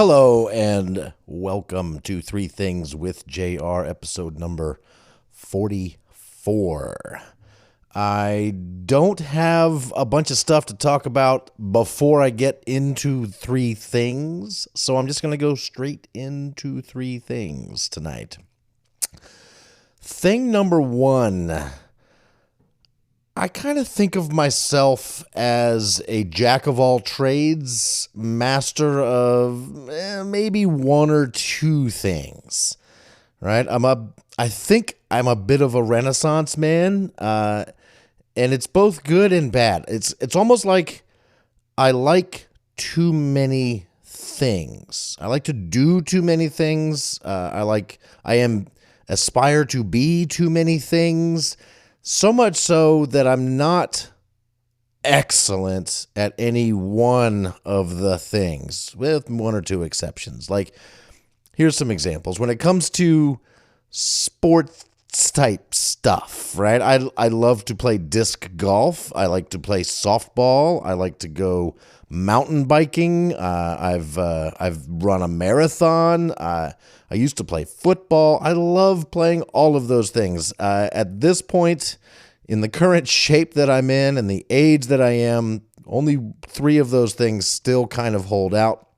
Hello and welcome to Three Things with JR, episode number 44. I don't have a bunch of stuff to talk about before I get into three things, so I'm just going to go straight into three things tonight. Thing number one, I kind of think of myself as a jack of all trades, master of maybe one or two things, right? I think I'm a bit of a Renaissance man, and it's both good and bad. It's almost like I like too many things. I like to do too many things. I aspire to be too many things. So much so that I'm not excellent at any one of the things, with one or two exceptions. Like, here's some examples. When it comes to sports type stuff, right? I love to play disc golf. I like to play softball. I like to go mountain biking. I've run a marathon. I used to play football. I love playing all of those things. At this point, in the current shape that I'm in and the age that I am, only three of those things still kind of hold out,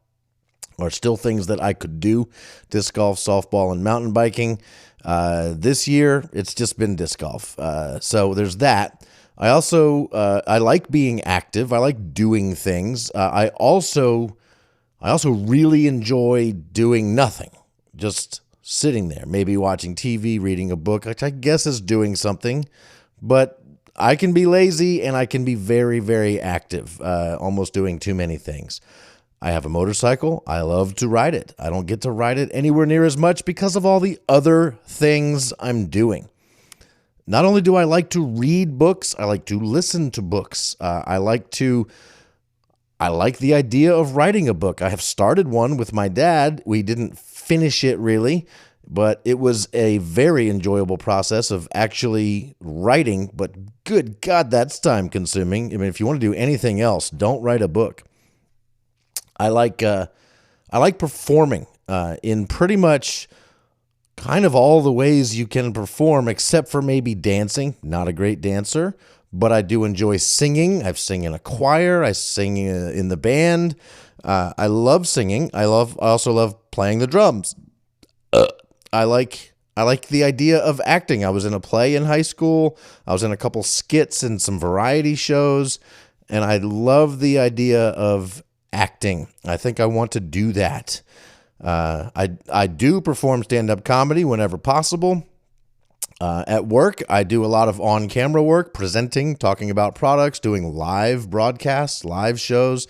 or still things that I could do: disc golf, softball, and mountain biking. This year, it's just been disc golf. So there's that. I also I like being active. I like doing things. I also really enjoy doing nothing, just sitting there, maybe watching TV, reading a book, which I guess is doing something. But I can be lazy and I can be very, very active, almost doing too many things. I have a motorcycle. I love to ride it. I don't get to ride it anywhere near as much because of all the other things I'm doing. Not only do I like to read books, I like to listen to books. I like the idea of writing a book. I have started one with my dad. We didn't finish it really, but it was a very enjoyable process of actually writing. But good God, that's time consuming. I mean, if you want to do anything else, don't write a book. I like performing in pretty much kind of all the ways you can perform, except for maybe dancing. Not a great dancer, but I do enjoy singing. I've sung in a choir. I sing in the band. I love singing. I also love playing the drums. I like the idea of acting. I was in a play in high school. I was in a couple skits and some variety shows, and I love the idea of acting. I think I want to do that. I do perform stand-up comedy whenever possible. At work, I do a lot of on-camera work, presenting, talking about products, doing live broadcasts, live shows,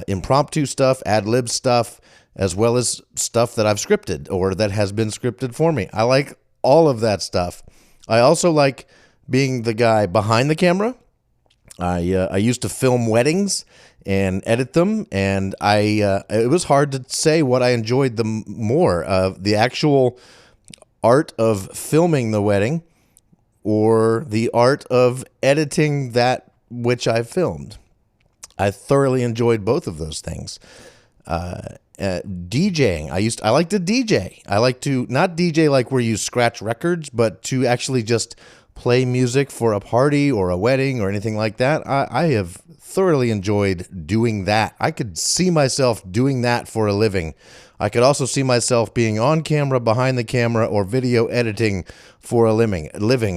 impromptu stuff, ad-lib stuff, as well as stuff that I've scripted or that has been scripted for me. I like all of that stuff. I also like being the guy behind the camera. I used to film weddings and edit them, and it was hard to say what I enjoyed the more, the actual art of filming the wedding or the art of editing that which I filmed. I thoroughly enjoyed both of those things. DJing. I like to DJ. I like to not DJ like where you scratch records, but to actually just play music for a party or a wedding or anything like that. I have thoroughly enjoyed doing that. I could see myself doing that for a living. I could also see myself being on camera, behind the camera, or video editing for a living.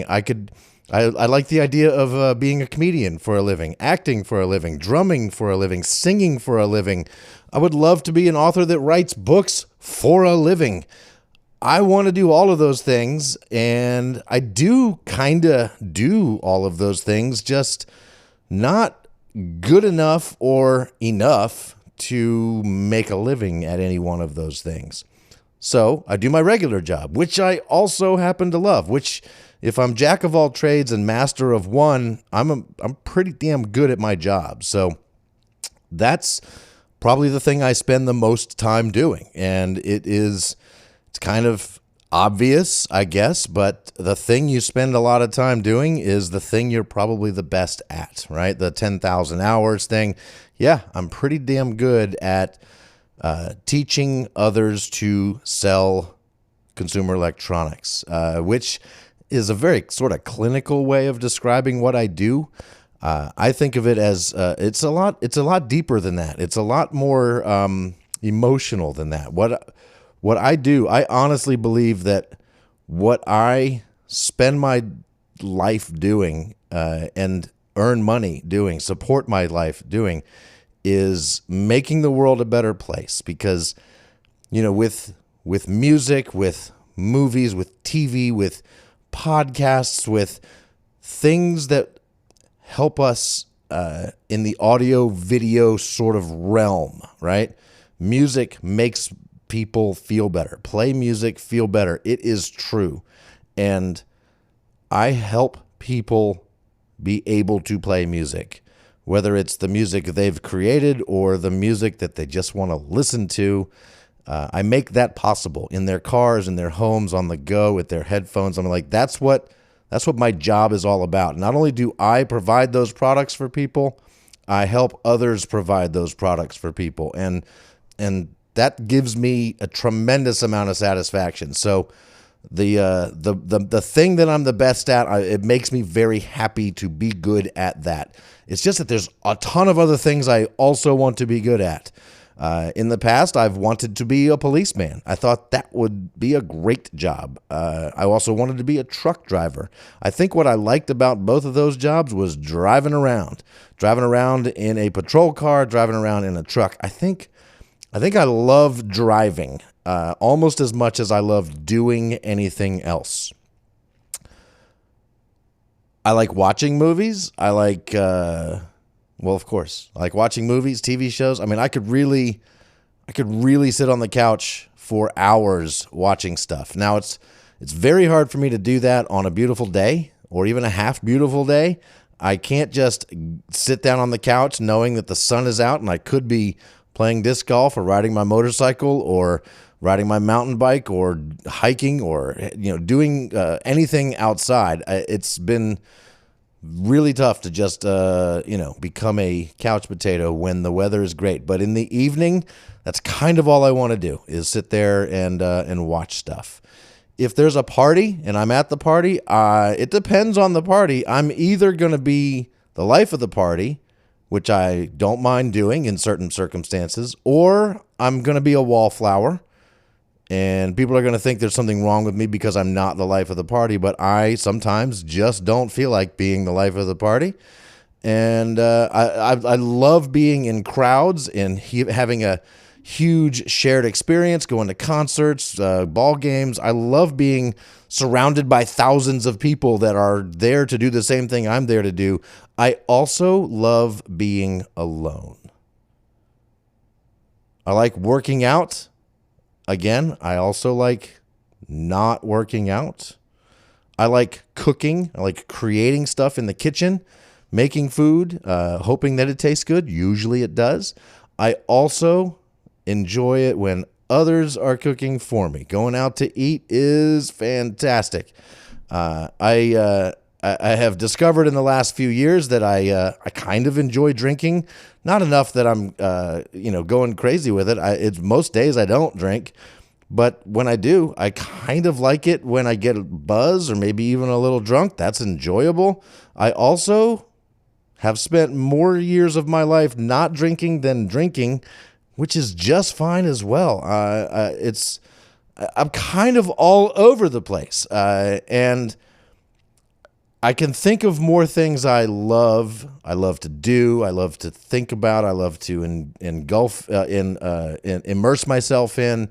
I like the idea of being a comedian for a living, acting for a living, drumming for a living, singing for a living. I would love to be an author that writes books for a living. I want to do all of those things, and I do kind of do all of those things, just not good enough or enough to make a living at any one of those things. So I do my regular job, which I also happen to love, which if I'm jack of all trades and master of one, I'm pretty damn good at my job. So that's probably the thing I spend the most time doing. And it's kind of obvious, I guess, but the thing you spend a lot of time doing is the thing you're probably the best at, right? The 10,000 hours thing. Yeah, I'm pretty damn good at teaching others to sell consumer electronics, which is a very sort of clinical way of describing what I do. I think of it as it's a lot deeper than that. It's a lot more emotional than that. What I do, I honestly believe that what I spend my life doing and earn money doing, support my life doing, is making the world a better place. Because, with music, with movies, with TV, with podcasts, with things that help us in the audio video sort of realm, right? Music makes people feel better. Play music, feel better. It is true. And I help people be able to play music, whether it's the music they've created or the music that they just want to listen to. I make that possible in their cars, in their homes, on the go, with their headphones. I'm like, that's what my job is all about. Not only do I provide those products for people, I help others provide those products for people. And that gives me a tremendous amount of satisfaction. So the thing that I'm the best at, it makes me very happy to be good at that. It's just that there's a ton of other things I also want to be good at. In the past, I've wanted to be a policeman. I thought that would be a great job. I also wanted to be a truck driver. I think what I liked about both of those jobs was driving around in a patrol car, driving around in a truck. I think I love driving almost as much as I love doing anything else. I like watching movies. I like, of course, I like watching movies, TV shows. I mean, I could really sit on the couch for hours watching stuff. Now, it's very hard for me to do that on a beautiful day or even a half beautiful day. I can't just sit down on the couch knowing that the sun is out and I could be playing disc golf or riding my motorcycle or riding my mountain bike or hiking or doing anything outside. It's been really tough to just become a couch potato when the weather is great. But in the evening, that's kind of all I want to do, is sit there and watch stuff. If there's a party and I'm at the party, it depends on the party. I'm either going to be the life of the party, which I don't mind doing in certain circumstances, or I'm going to be a wallflower, and people are going to think there's something wrong with me because I'm not the life of the party, but I sometimes just don't feel like being the life of the party. And I love being in crowds and having a huge shared experience, going to concerts, ball games. I love being surrounded by thousands of people that are there to do the same thing I'm there to do. I also love being alone. I like working out. Again, I also like not working out. I like cooking. I like creating stuff in the kitchen, making food, hoping that it tastes good. Usually it does. I also enjoy it when others are cooking for me. Going out to eat is fantastic. I have discovered in the last few years that I kind of enjoy drinking. Not enough that I'm going crazy with it. It's most days I don't drink, but when I do, I kind of like it when I get a buzz or maybe even a little drunk. That's enjoyable. I also have spent more years of my life not drinking than drinking, which is just fine as well. I'm kind of all over the place, and I can think of more things I love. I love to do. I love to think about. I love to immerse myself in,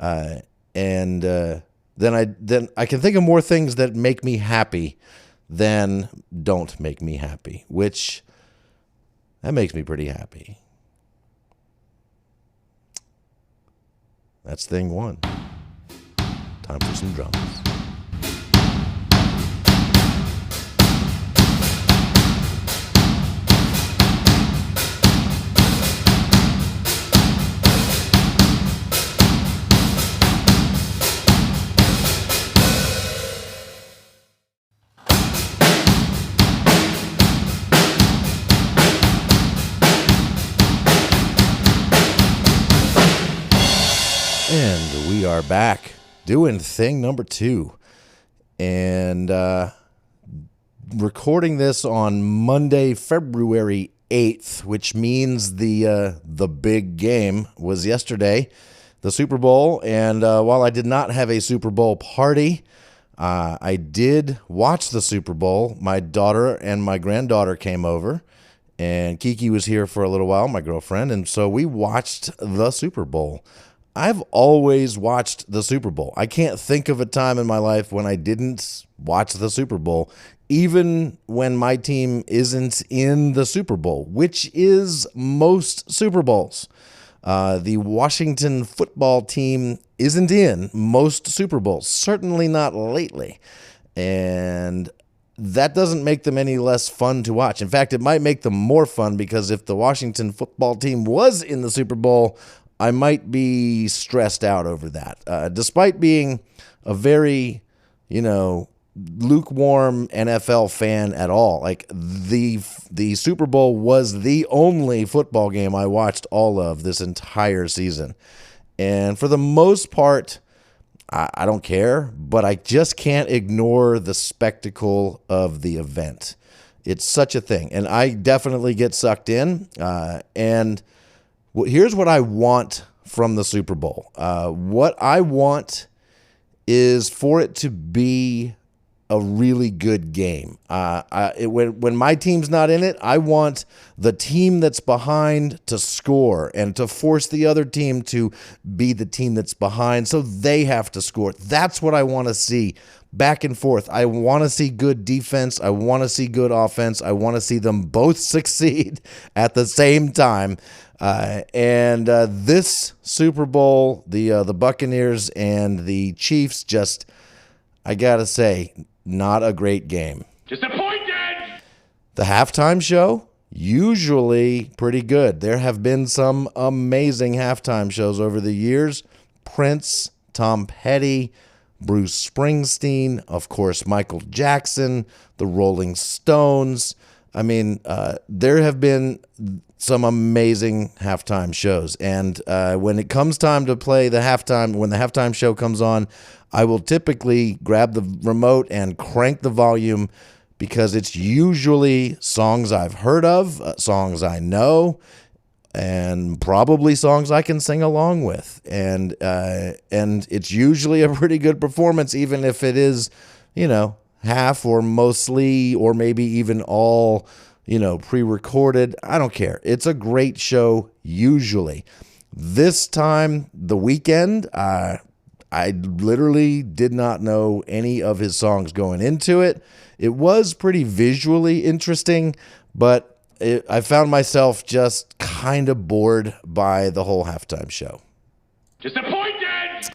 and then I can think of more things that make me happy than don't make me happy, which that makes me pretty happy. That's thing one. Time for some drums. are back doing thing number 2. And recording this on Monday, February 8th, which means the big game was yesterday, the Super Bowl. And while I did not have a Super Bowl party, I did watch the Super Bowl. My daughter and my granddaughter came over, and Kiki was here for a little while, my girlfriend, and so we watched the Super Bowl. I've always watched the Super Bowl. I can't think of a time in my life when I didn't watch the Super Bowl, even when my team isn't in the Super Bowl, which is most Super Bowls. The Washington football team isn't in most Super Bowls, certainly not lately. And that doesn't make them any less fun to watch. In fact, it might make them more fun, because if the Washington football team was in the Super Bowl, I might be stressed out over that. Despite being a very, lukewarm NFL fan at all. Like the Super Bowl was the only football game I watched all of this entire season. And for the most part, I don't care, but I just can't ignore the spectacle of the event. It's such a thing. And I definitely get sucked in. And here's what I want from the Super Bowl. What I want is for it to be a really good game. When my team's not in it, I want the team that's behind to score and to force the other team to be the team that's behind, so they have to score. That's what I want to see. Back and forth. I want to see good defense. I want to see good offense. I want to see them both succeed at the same time. And this Super Bowl, the Buccaneers and the Chiefs, just, I gotta say, not a great game. Disappointed! The halftime show, usually pretty good. There have been some amazing halftime shows over the years. Prince, Tom Petty, Bruce Springsteen, of course, Michael Jackson, the Rolling Stones. I mean, there have been some amazing halftime shows. And when it comes time to play when the halftime show comes on, I will typically grab the remote and crank the volume, because it's usually songs I've heard of, songs I know, and probably songs I can sing along with. And it's usually a pretty good performance, even if it is, half or mostly or maybe even all, pre-recorded. I don't care. It's a great show usually. This time, The Weeknd, I literally did not know any of his songs going into it. It was pretty visually interesting, but I found myself just kind of bored by the whole halftime show. Disappointed!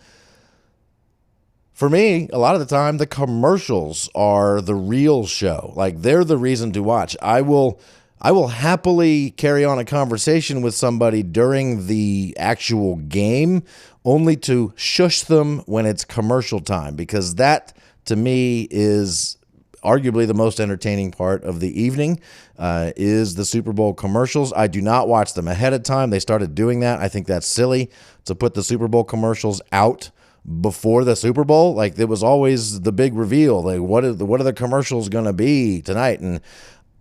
For me, a lot of the time, the commercials are the real show. Like, they're the reason to watch. I will happily carry on a conversation with somebody during the actual game, only to shush them when it's commercial time, because that, to me, is arguably the most entertaining part of the evening, is the Super Bowl commercials. I do not watch them ahead of time. They started doing that. I think that's silly to put the Super Bowl commercials out before the Super Bowl. Like, it was always the big reveal. Like, what are the commercials going to be tonight? And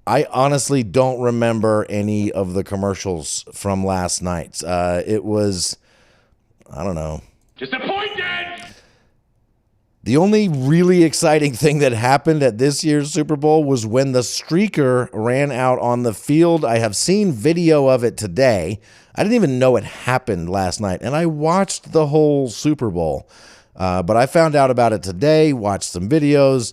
I honestly don't remember any of the commercials from last night. It was, I don't know. Disappointed! The only really exciting thing that happened at this year's Super Bowl was when the streaker ran out on the field. I have seen video of it today. I didn't even know it happened last night, and I watched the whole Super Bowl. But I found out about it today, watched some videos.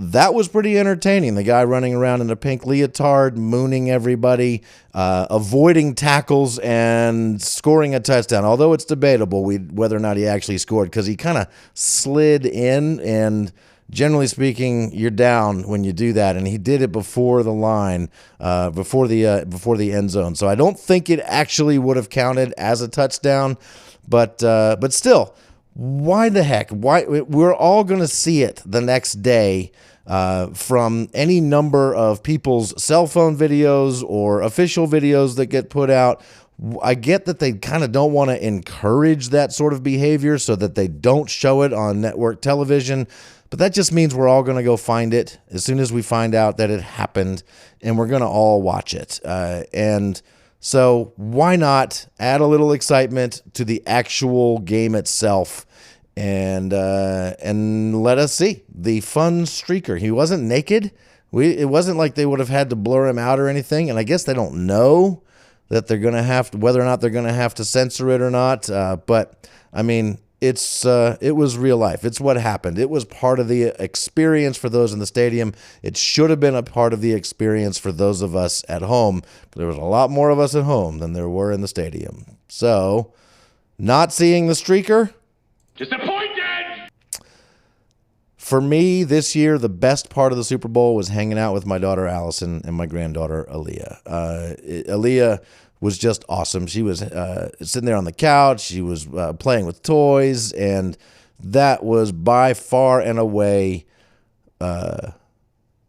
That was pretty entertaining. The guy running around in a pink leotard, mooning everybody, avoiding tackles, and scoring a touchdown. Although it's debatable whether or not he actually scored, because he kind of slid in, and generally speaking, you're down when you do that. And he did it before the line, before the end zone. So I don't think it actually would have counted as a touchdown. But still, why the heck? Why? We're all going to see it the next day. From any number of people's cell phone videos or official videos that get put out. I get that they kind of don't want to encourage that sort of behavior so that they don't show it on network television. But that just means we're all going to go find it as soon as we find out that it happened, and we're going to all watch it. And so why not add a little excitement to the actual game itself and let us see the fun streaker. He wasn't naked. It wasn't like they would have had to blur him out or anything. And I guess they don't know that they're going to have to, whether or not they're going to have to censor it or not. But I mean, it was real life. It's what happened. It was part of the experience for those in the stadium. It should have been a part of the experience for those of us at home. There was a lot more of us at home than there were in the stadium. So, not seeing the streaker? Disappointed! For me, this year, the best part of the Super Bowl was hanging out with my daughter Allison and my granddaughter Aaliyah. Aaliyah was just awesome. She was sitting there on the couch. She was playing with toys, and that was by far and away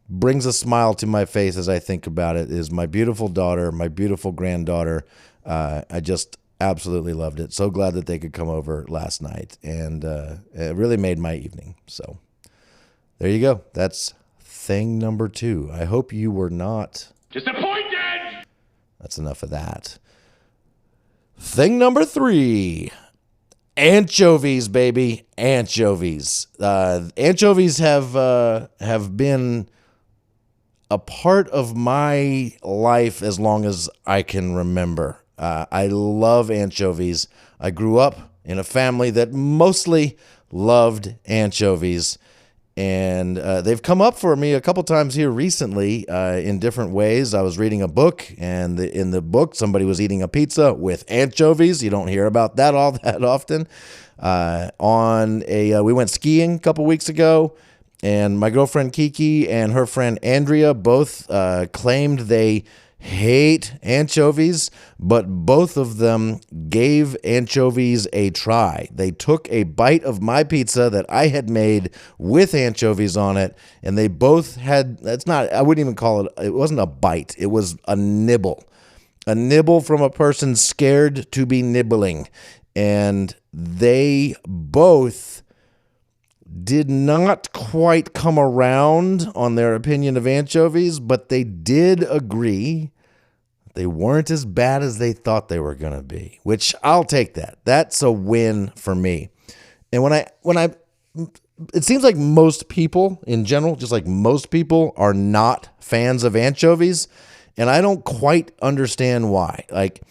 brings a smile to my face as I think about it, is my beautiful daughter, my beautiful granddaughter. I just absolutely loved it. So glad that they could come over last night, and it really made my evening. So there you go. That's thing number 2. I hope you were not Disappointed! That's enough of that. Thing number 3. Anchovies, baby. Anchovies. Anchovies have been a part of my life as long as I can remember. I love anchovies. I grew up in a family that mostly loved anchovies. And they've come up for me a couple times here recently in different ways. I was reading a book, and in the book, somebody was eating a pizza with anchovies. You don't hear about that all that often. We went skiing a couple weeks ago, and my girlfriend Kiki and her friend Andrea both claimed they hate anchovies, but both of them gave anchovies a try. They took a bite of my pizza that I had made with anchovies on it, and they both had, I wouldn't even call it wasn't a bite, it was a nibble. A nibble from a person scared to be nibbling. And they both did not quite come around on their opinion of anchovies, but they did agree they weren't as bad as they thought they were going to be, which I'll take that. That's a win for me. And it seems like most people in general, just like most people, are not fans of anchovies, and I don't quite understand why. Like,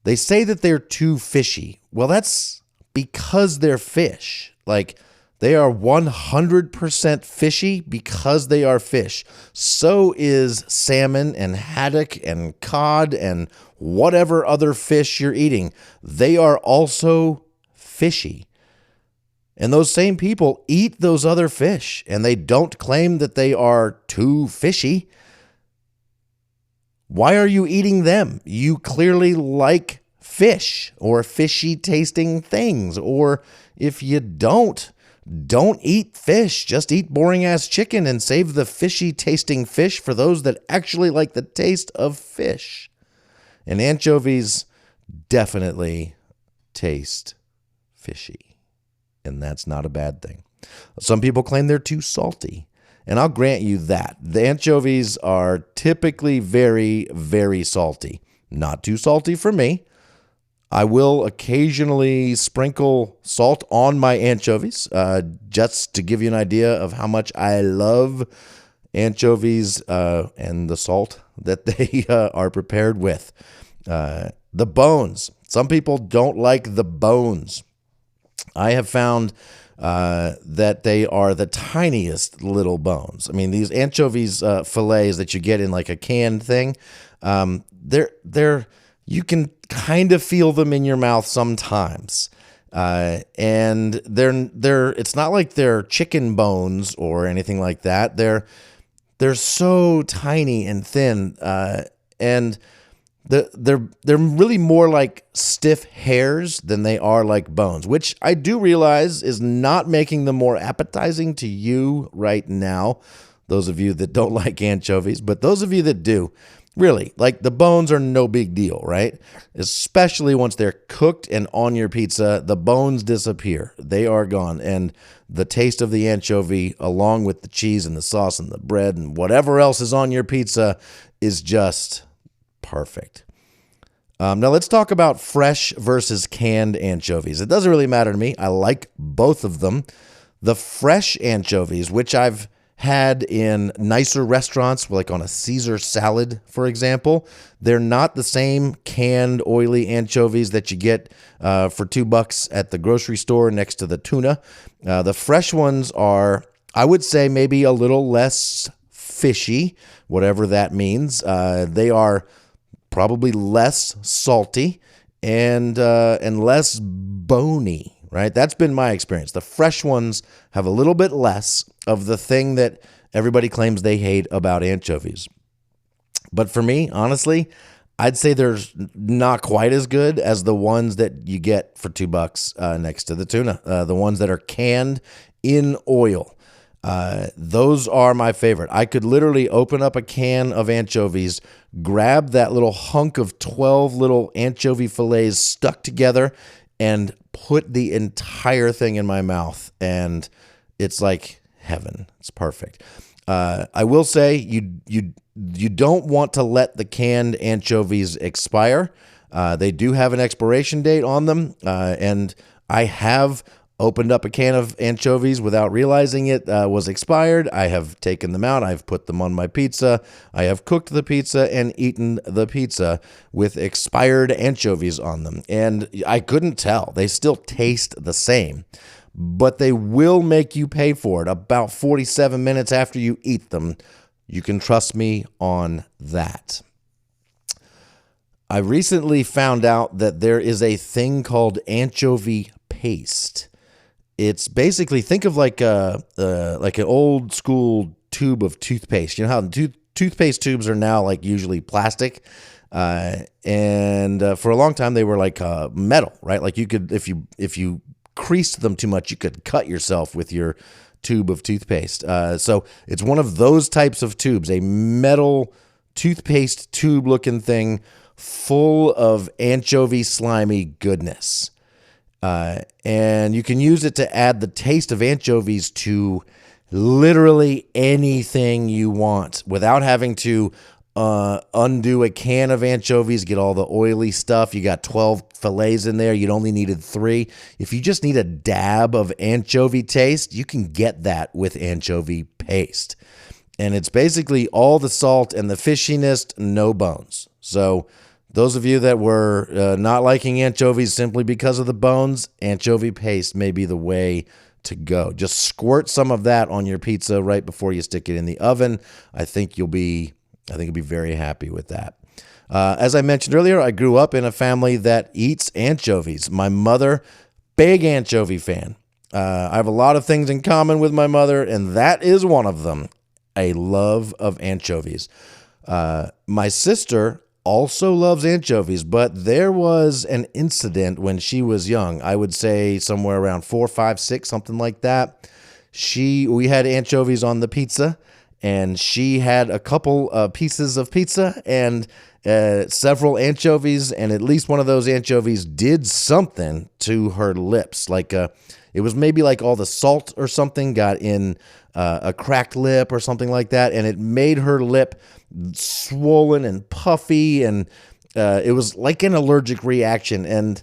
they say that they're too fishy. Well, that's because they're fish. Like, they are 100% fishy because they are fish. So is salmon and haddock and cod and whatever other fish you're eating. They are also fishy. And those same people eat those other fish, and they don't claim that they are too fishy. Why are you eating them? You clearly like fish or fishy tasting things. Or if you don't eat fish. Just eat boring ass chicken and save the fishy tasting fish for those that actually like the taste of fish. And anchovies definitely taste fishy. And that's not a bad thing. Some people claim they're too salty. And I'll grant you that. The anchovies are typically very, very salty. Not too salty for me. I will occasionally sprinkle salt on my anchovies, just to give you an idea of how much I love anchovies and the salt that they are prepared with. The bones. Some people don't like the bones. I have found that they are the tiniest little bones. I mean, these anchovies fillets that you get in like a canned thing, they're you can kind of feel them in your mouth sometimes. And it's not like they're chicken bones or anything like that. They're so tiny and thin. And they're really more like stiff hairs than they are like bones, which I do realize is not making them more appetizing to you right now. Those of you that don't like anchovies, but those of you that do, Really, like the bones are no big deal, right? Especially once they're cooked and on your pizza, the bones disappear. They are gone. And the taste of the anchovy, along with the cheese and the sauce and the bread and whatever else is on your pizza, is just perfect. Now let's talk about fresh versus canned anchovies. It doesn't really matter to me. I like both of them. The fresh anchovies, which I've had in nicer restaurants, like on a Caesar salad, for example, they're not the same canned oily anchovies that you get for $2 at the grocery store next to the tuna. The fresh ones are, I would say, maybe a little less fishy, whatever that means. They are probably less salty and less bony, right? That's been my experience. The fresh ones have a little bit less of the thing that everybody claims they hate about anchovies. But for me, honestly, I'd say they're not quite as good as the ones that you get for $2 next to the tuna. The ones that are canned in oil. Those are my favorite. I could literally open up a can of anchovies, grab that little hunk of 12 little anchovy fillets stuck together, and put the entire thing in my mouth. And it's like heaven. It's perfect. I will say you don't want to let the canned anchovies expire. They do have an expiration date on them, and I have opened up a can of anchovies without realizing it was expired. I have taken them out. I've put them on my pizza. I have cooked the pizza and eaten the pizza with expired anchovies on them. And I couldn't tell. They still taste the same, but they will make you pay for it about 47 minutes after you eat them. You can trust me on that. I recently found out that there is a thing called anchovy paste. It's basically, think of like an old school tube of toothpaste. You know how toothpaste tubes are now like usually plastic, and for a long time they were like metal, right? Like you could, if you creased them too much, you could cut yourself with your tube of toothpaste. So it's one of those types of tubes, a metal toothpaste tube looking thing full of anchovy slimy goodness. And you can use it to add the taste of anchovies to literally anything you want without having to undo a can of anchovies, get all the oily stuff. You got 12 fillets in there. You'd only needed 3. If you just need a dab of anchovy taste, you can get that with anchovy paste. And it's basically all the salt and the fishiness, no bones. So those of you that were not liking anchovies simply because of the bones, anchovy paste may be the way to go. Just squirt some of that on your pizza right before you stick it in the oven. I think you'll be very happy with that. As I mentioned earlier, I grew up in a family that eats anchovies. My mother, big anchovy fan. I have a lot of things in common with my mother, and that is one of them, a love of anchovies. My sister also loves anchovies, but there was an incident when she was young. I would say somewhere around 4, 5, 6, something like that. We had anchovies on the pizza, and she had a couple pieces of pizza and several anchovies, and at least one of those anchovies did something to her lips. Like it was maybe like all the salt or something got in a cracked lip or something like that, and it made her lip swollen and puffy, and it was like an allergic reaction, and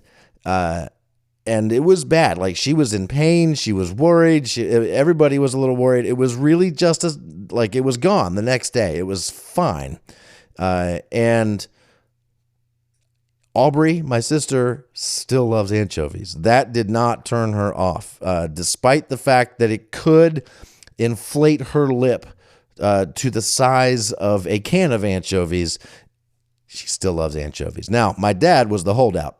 it was bad. Like, she was in pain, she was worried, everybody was a little worried. It was really just as like it was gone the next day. It was fine. And Aubrey, my sister, still loves anchovies. That did not turn her off, despite the fact that it could inflate her lip to the size of a can of anchovies. She still loves anchovies. Now, my dad was the holdout.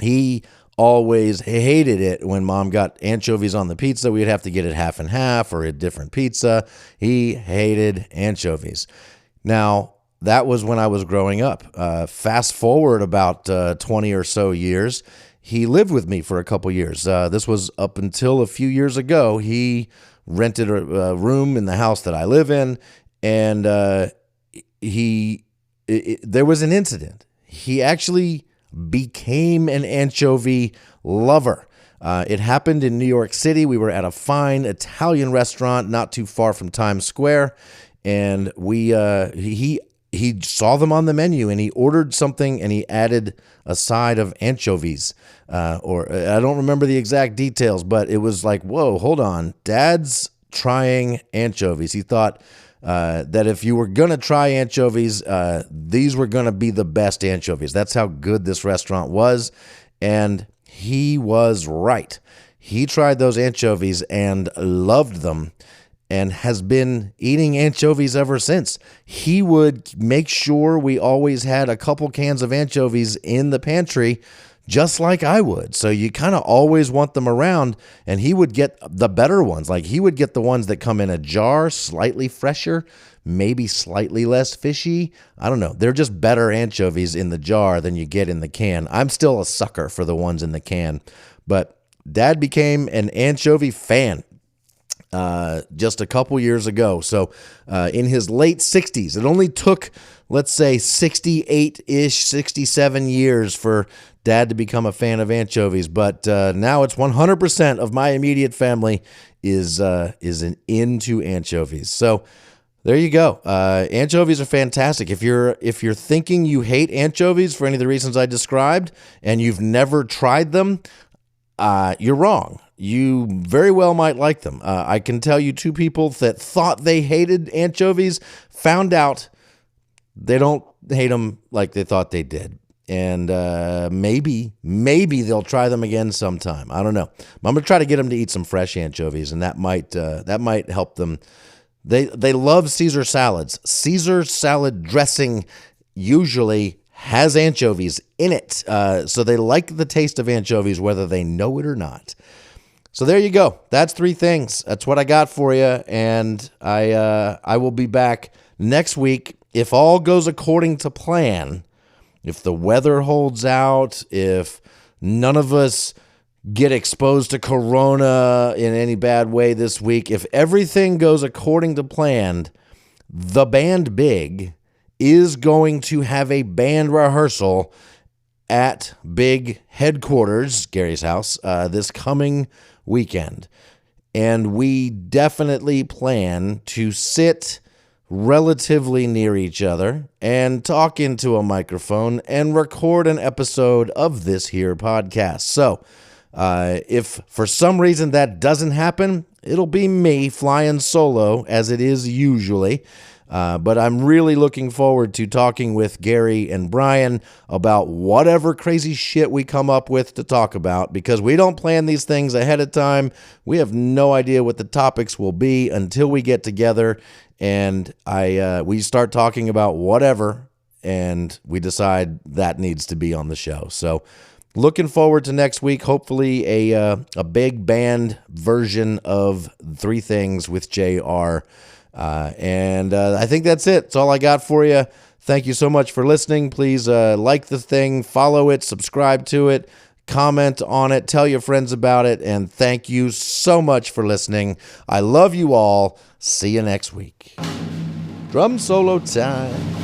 He always hated it when Mom got anchovies on the pizza. We'd have to get it half and half or a different pizza. He hated anchovies. Now, that was when I was growing up. Fast forward about 20 or so years, he lived with me for a couple years. This was up until a few years ago. He rented a room in the house that I live in, and he there was an incident. He actually became an anchovy lover. It happened in New York City. We were at a fine Italian restaurant not too far from Times Square, and he saw them on the menu, and he ordered something, and he added a side of anchovies. Or I don't remember the exact details, but it was like, whoa, hold on. Dad's trying anchovies. He thought that if you were going to try anchovies, these were going to be the best anchovies. That's how good this restaurant was. And he was right. He tried those anchovies and loved them and has been eating anchovies ever since. He would make sure we always had a couple cans of anchovies in the pantry, just like I would. So you kind of always want them around, and he would get the better ones. Like he would get the ones that come in a jar, slightly fresher, maybe slightly less fishy. I don't know. They're just better anchovies in the jar than you get in the can. I'm still a sucker for the ones in the can, but Dad became an anchovy fan just a couple years ago. So in his late 60s, it only took, let's say, 68-ish, 67 years for Dad to become a fan of anchovies. But now it's 100% of my immediate family is into anchovies. So there you go. Anchovies are fantastic. If you're thinking you hate anchovies for any of the reasons I described and you've never tried them, you're wrong. You very well might like them. I can tell you two people that thought they hated anchovies, found out they don't hate them like they thought they did. And maybe they'll try them again sometime. I don't know. I'm going to try to get them to eat some fresh anchovies, and that might help them. They love Caesar salads. Caesar salad dressing usually has anchovies in it. So they like the taste of anchovies whether they know it or not. So there you go. That's 3 things. That's what I got for you. And I will be back next week. If all goes according to plan, if the weather holds out, if none of us get exposed to corona in any bad way this week, if everything goes according to plan, the band Big is going to have a band rehearsal at Big headquarters, Gary's house, this coming weekend. And we definitely plan to sit relatively near each other and talk into a microphone and record an episode of this here podcast. So if for some reason that doesn't happen, it'll be me flying solo as it is usually. But I'm really looking forward to talking with Gary and Brian about whatever crazy shit we come up with to talk about, because we don't plan these things ahead of time. We have no idea what the topics will be until we get together and we start talking about whatever, and we decide that needs to be on the show. So looking forward to next week, hopefully a big band version of 3 Things with JR. And I think that's it. That's all I got for you. Thank you so much for listening. Please like the thing, follow it, subscribe to it, comment on it, tell your friends about it, and thank you so much for listening. I love you all. See you next week. Drum solo time.